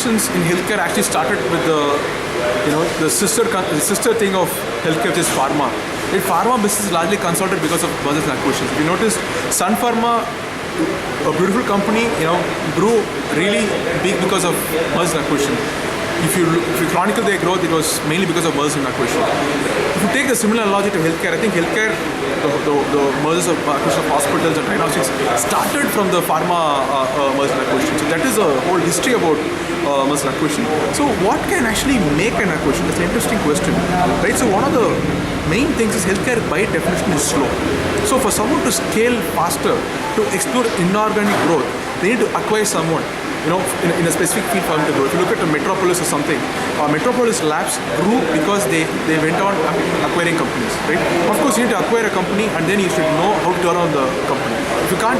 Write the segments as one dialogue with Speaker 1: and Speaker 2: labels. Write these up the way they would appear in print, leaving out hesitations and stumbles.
Speaker 1: acquisitions in healthcare actually started with the sister thing of healthcare, which is pharma. The pharma business is largely consolidated because of mergers and acquisitions. If you notice, Sun Pharma, a beautiful company, grew really big because of mergers and acquisition. If you chronicle their growth, it was mainly because of mergers and acquisition. If you take a similar analogy to healthcare, I think healthcare, the mergers of acquisition of hospitals and diagnostics started from the pharma mergers and acquisition. So that is a whole history about mergers and acquisition. So what can actually make an acquisition? That's an interesting question, right? So one of the main things is healthcare by definition is slow. So for someone to scale faster, to explore inorganic growth, they need to acquire someone, in a specific field for them to grow. If you look at a Metropolis or something, Metropolis Labs grew because they went on acquiring companies, right? Of course, you need to acquire a company and then you should know how to turn around the company. If you can't,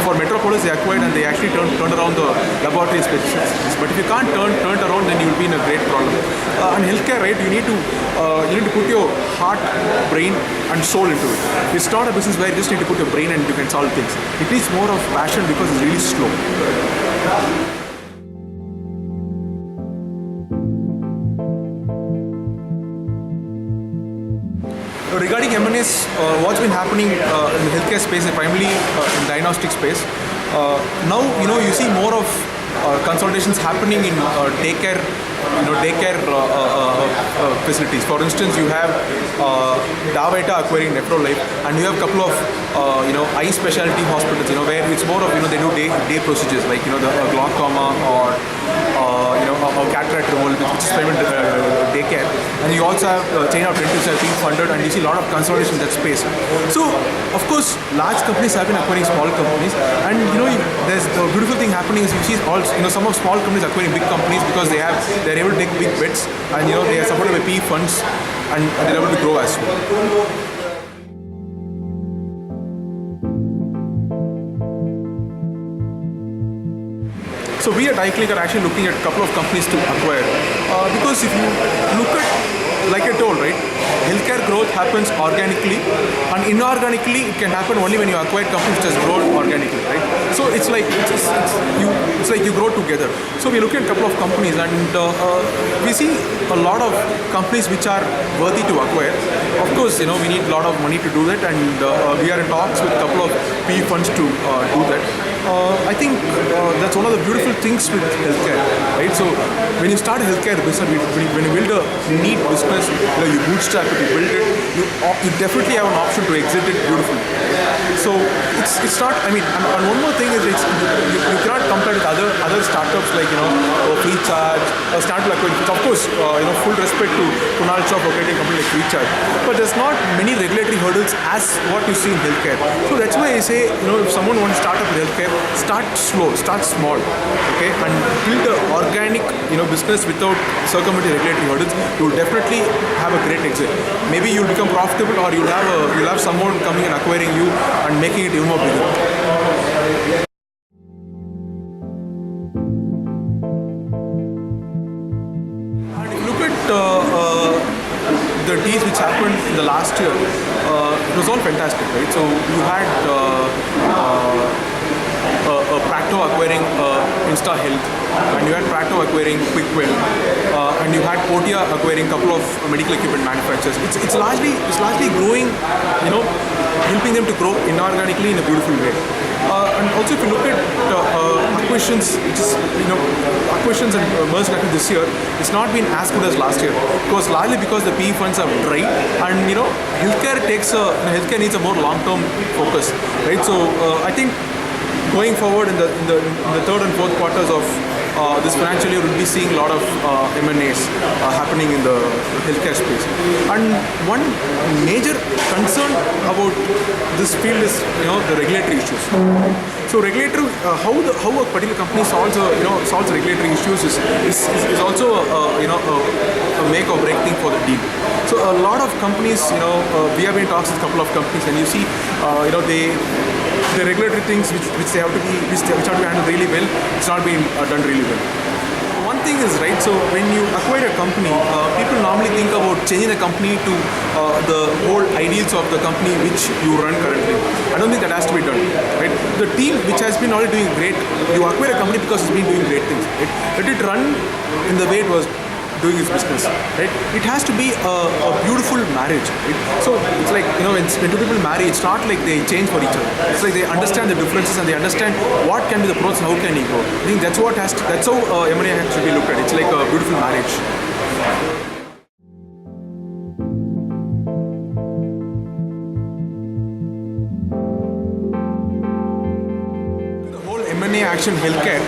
Speaker 1: for Metropolis they acquired and they actually turned around the laboratory specialties. But if you can't turn it around, then you will be in a great problem. And healthcare, right? You need to put your heart, brain, and soul into it. It's not a business where you just need to put your brain and you can solve things. It needs more of passion because it's really slow. Regarding M&As, what's been happening in the healthcare space, and primarily in diagnostic space, now you see more of consolidations happening in daycare facilities. For instance, you have Davita acquiring Nephrolife, and you have a couple of eye specialty hospitals, where it's more of they do day procedures like the glaucoma or cataract removal, which is private daycare. And you also have chain of dentists are being funded, and you see a lot of consolidation in that space. So, of course, large companies have been acquiring small companies, and there's the beautiful thing happening is you see also some of small companies acquiring big companies because they're able to take big bets, and they are supported by PE funds, and they're able to grow as well. So we at iClick are actually looking at a couple of companies to acquire because if you look at, like I told, right, healthcare growth happens organically, and inorganically it can happen only when you acquire companies which has grown organically, right? So it's like you grow together. So we're looking at a couple of companies, and we see a lot of companies which are worthy to acquire. Of course, we need a lot of money to do that, and we are in talks with a couple of PE funds to do that. I think that's one of the beautiful things with healthcare, right? So when you start a healthcare business, when you build a neat business, you bootstrap it, you build it, you definitely have an option to exit it beautifully. So it's not. I mean, and one more thing is you cannot compare with other startups like Freecharge or startup like of course full respect to Kunal Shah for creating a company like Freecharge, but there's not many regulatory hurdles as what you see in healthcare. So that's why I say if someone wants to start up in healthcare, start slow, start small, okay, and build an organic business without circumventing regulatory hurdles. You will definitely have a great exit. Maybe you'll become profitable, or you'll have someone coming and acquiring you and making it even more bigger. And if you look at the deals which happened in the last year, it was all fantastic, right? So you had Practo acquiring Insta Health, and you had Practo acquiring Quickwell, and you had Portia acquiring a couple of medical equipment manufacturers. It's largely growing, helping them to grow inorganically in a beautiful way. And also, if you look at acquisitions, which is acquisitions and mergers and acquisitions this year, it's not been as good as last year. It was largely because the PE funds are dry, and healthcare needs a more long-term focus, right? So I think going forward in the third and fourth quarters of this financial year, we'll be seeing a lot of M&As happening in the healthcare space. And one major concern about this field is the regulatory issues. So regulatory, how a particular company solves regulatory issues is also a make or break thing for the deal. So a lot of companies, we have been talking to a couple of companies, and you see, the regulatory things which have to be handled really well, it's not being done really well. One thing is, right, so when you acquire a company, people normally think about changing the company to the whole ideals of the company which you run currently. I don't think that has to be done, right? The team which has been already doing great, you acquire a company because it's been doing great things, right? Let it run in the way it was doing its business, right? It has to be a beautiful marriage, right? So it's like, you know, when two people marry, it's not like they change for each other. It's like they understand the differences and they understand what can be the pros and how can he grow. I think that's what that's how M&A should be looked at. It's like a beautiful marriage. M&A action healthcare,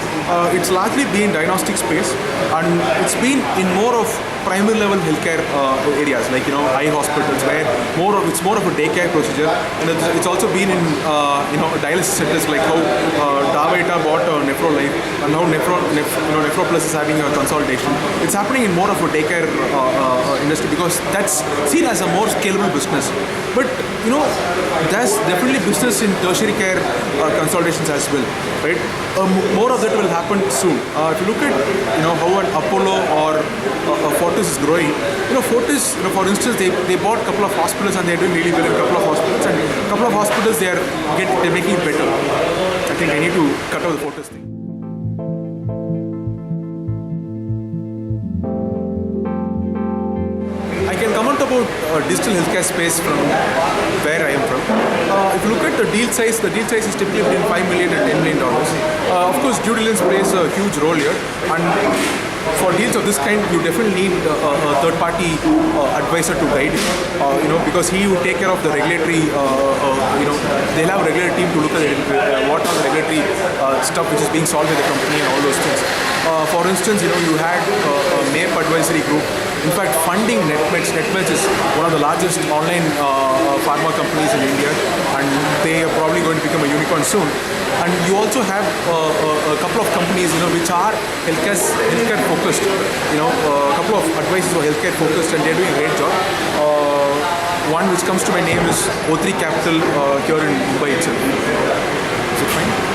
Speaker 1: it's largely been diagnostic space, and it's been in more of primary level healthcare areas, like, you know, eye hospitals, where it's more of a daycare procedure, and it's also been in you know, dialysis centers, like how Davita bought NephroLife, and now NephroPlus is having a consolidation. It's happening in more of a daycare industry because that's seen as a more scalable business. But you know, there's definitely business in tertiary care consolidations as well, right? More of that will happen soon. If you look at, you know, how an Apollo or Fortis is growing, you know, Fortis, you know, for instance, they bought a couple of hospitals and they're doing really well in a couple of hospitals, and a couple of hospitals they're making it better. I think I need to cut out the Fortis thing. I can comment about digital healthcare space from where I am from. If you look at the deal size is typically between $5 million and $10 million. Of course, due diligence plays a huge role here, and for deals of this kind, you definitely need a third-party advisor to guide you, you know, because he would take care of the regulatory, you know, they'll have a regulatory team to look at what are the regulatory stuff which is being solved with the company and all those things. For instance, you know, you had a MAP advisory group. In fact, funding NetMeds is one of the largest online pharma companies in India, and they are probably going to become a unicorn soon. And you also have a couple of companies, you know, which are healthcare focused. You know, a couple of advisors who are healthcare focused, and they're doing a great job. One which comes to my name is O3 Capital here in Mumbai itself. Is it fine?